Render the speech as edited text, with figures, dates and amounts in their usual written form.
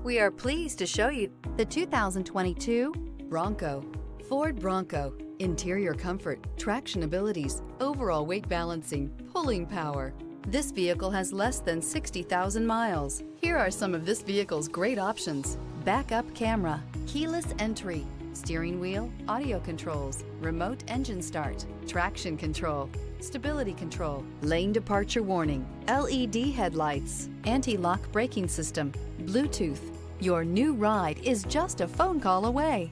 We are pleased to show you the 2022 Bronco. Ford Bronco. Interior comfort, traction abilities, overall weight balancing, pulling power. This vehicle has less than 60,000 miles. Here are some of this vehicle's great options: backup camera, keyless entry, steering wheel audio controls, remote engine start, traction control, stability control, lane departure warning, LED headlights, anti-lock braking system, Bluetooth. Your new ride is just a phone call away.